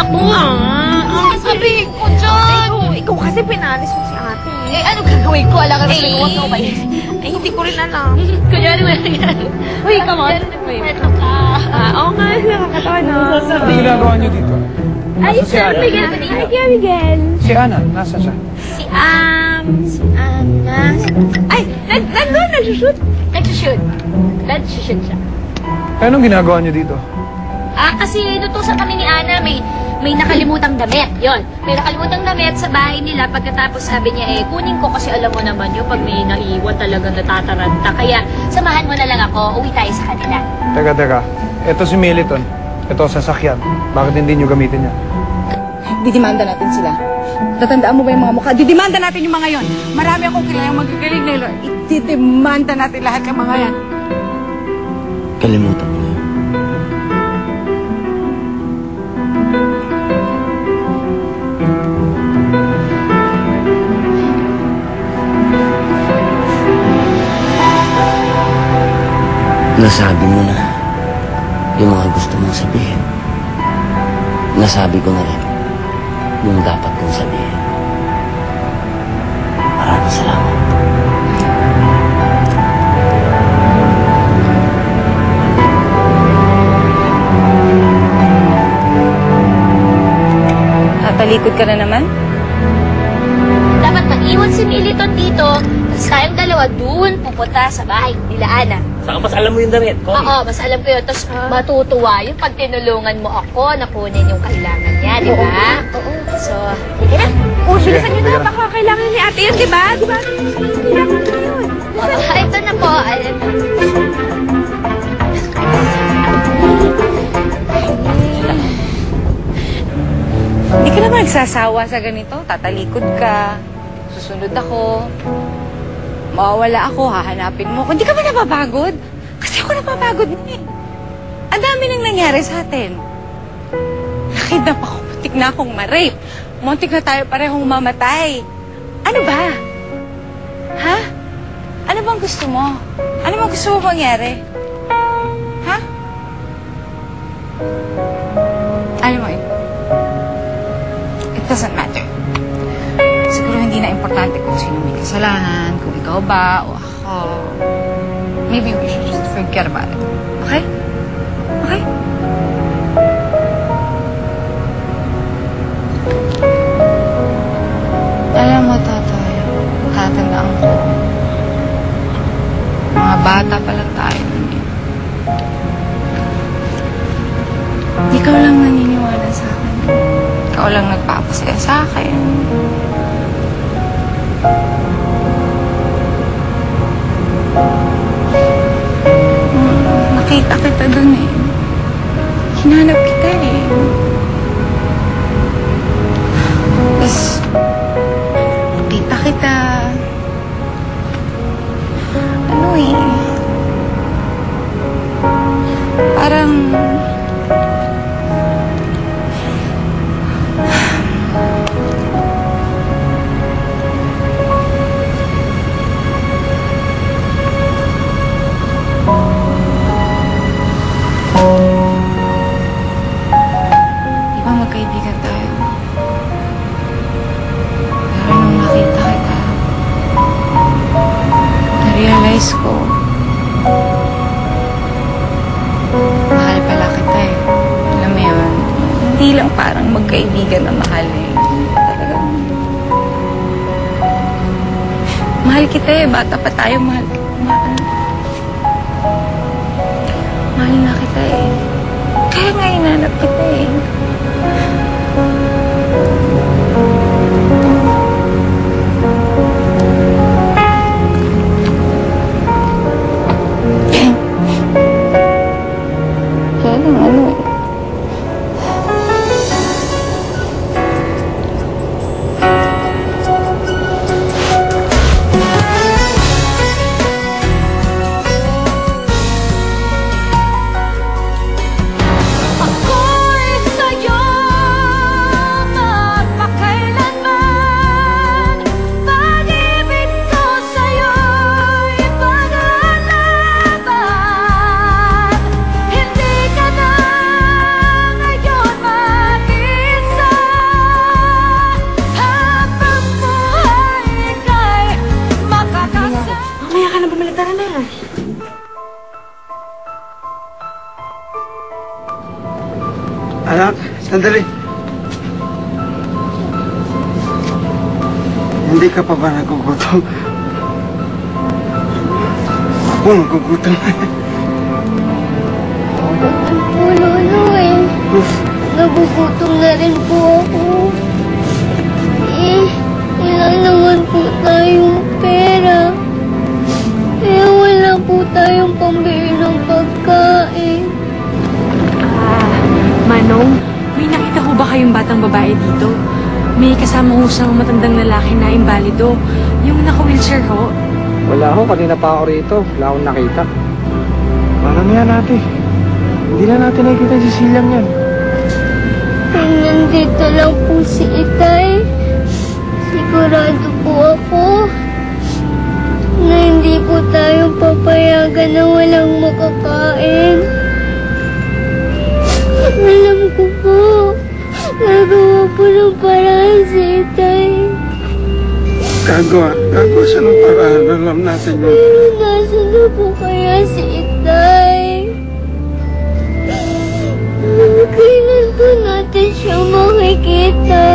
Naku! Sabi ko dyan! Ikaw kasi pinalis mo si ate. Eh, ano gagawin ko? Alam ka na sabi ko, huwag ka umalis. Ay, hindi ko rin alam. Kunyari mo yan. Uy, come on. Pwede ka. Oo nga, nakakatawa no. Ano ginagawa niyo dito? Ay, Nasa si Ana? Miguel. Ay, Kuya Miguel. Si Ana, nasa siya? Si Ana. Ay, nandun, nagsushoot. Nagsushoot. Nagsushoot siya. Eh, anong ginagawa niyo dito? Kasi inutusan kami ni Ana, may nakalimutang damit. Yon, may nakalimutang damit sa bahay nila. Pagkatapos sabi niya, kunin ko kasi alam mo naman yun, pag may naiwan talagang natataranta. Kaya, samahan mo na lang ako, uwi tayo sa kanila. Teka. Ito si Militon. Ito, sasakyan. Bakit hindi niyo gamitin niya? Didimanda natin sila. Tatandaan mo ba yung mga mukha? Didimanda natin yung mga yon. Marami akong kilalang magagaling na yun. Didimanda natin lahat ng mga yan. Kalimutan mo yun. Nasabi mo na yung mga gusto mong sabihin. Nasabi ko na rin yung dapat kong sabihin. Maraming salamat. Talikod ka na naman? Dapat mag-iwan si Militon dito, tapos tayong dalawa doon pupunta sa bahay nila Ana. Saka mas alam mo yung damit, Cory. Oo, mas alam ko yun. Tapos matutuwa yung pag tinulungan mo ako na kunin yung kailangan niya, di ba? Oo. So, sige na. Bilisan nyo na, baka kailangan ni ate yun, di ba? Di ba? Kailangan na yun. Ito na po. Hindi ka naman nagsasawa sa ganito. Tatalikod ka. Susunod ako. Mawawala ako, hahanapin mo. Hindi ka ba napapagod? Kasi ako napapagod na eh. Ang dami nang nangyari sa atin. Nakidnap ako, muntik na akong ma-rape. Muntik na tayo parehong mamatay. Ano ba? Ha? Ano bang gusto mo? Ano bang gusto mo mangyari? Ha? Alam mo, it doesn't matter. Siguro hindi na importante kung sino may kasalanan, kung ikaw ba o ako. Maybe we should just forget about it. Okay? Okay? Alam mo, tatay, tatandaan ko. Mga bata pa lang tayo nun eh. Ikaw lang naniniwala sa akin. Ikaw lang nagpapasaya sa akin. Nakita kita dun eh. Hinanap kita eh. Tapos, nakita kita. Ano eh. Parang... Di ba magkaibigan tayo? Pero nung nakita kita, na-realize ko, mahal pala kita eh. Alam mo yun, hindi lang parang magkaibigan na mahal eh. Talagang, mahal kita eh. Bata pa tayo, mahal na kita eh. Kaya nga hinanap kita eh. Kaya lang ano eh. Ako'y Anak, sandali. Hindi ka pa ba nagugutom? Ako nagugutom. Po, Lolo eh. Nagugutom na rin po ako. Wala naman po tayong pera. Kaya wala po tayong pambili ng pagkain. Manong, may nakita ho ba kayong batang babae dito? May kasama ho siyang matandang lalaki na imbalido. Yung naka-wheelchair ho. Wala ho, kanina pa ako rito. Wala akong nakita. Paano yan natin? Hindi na natin nakikita si Silang yan. Kung nandito lang po si Itay, sigurado po ako na hindi po tayo papayagan na walang makakain. Alam ko po, nagawa po ng paraan si Itay. Gagawa siya ng paraan. Alam natin yun. Nasaan na po kaya si Itay? Kailan po natin siya makikita?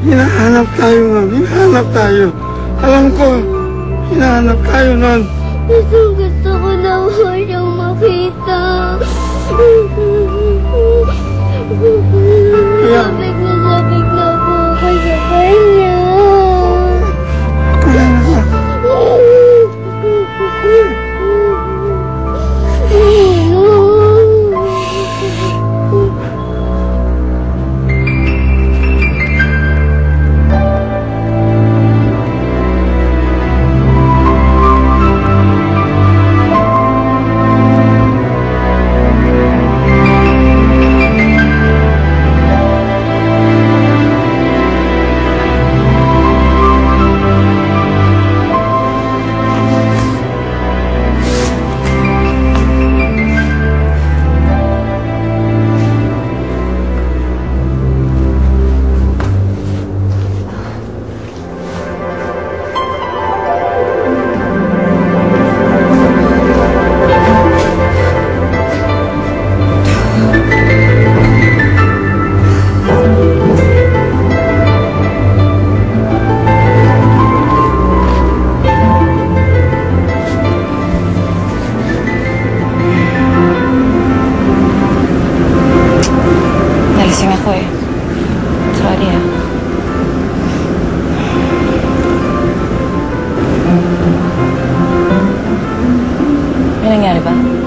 Hinahanap tayo, ma'am. Hinahanap tayo. Alam ko, hinahanap tayo nun. Gusto ko na po siyang makita. Sabik na po ako sa kanya. Kuya na. Nagising ako eh. Sorry ah. May nangyari ba?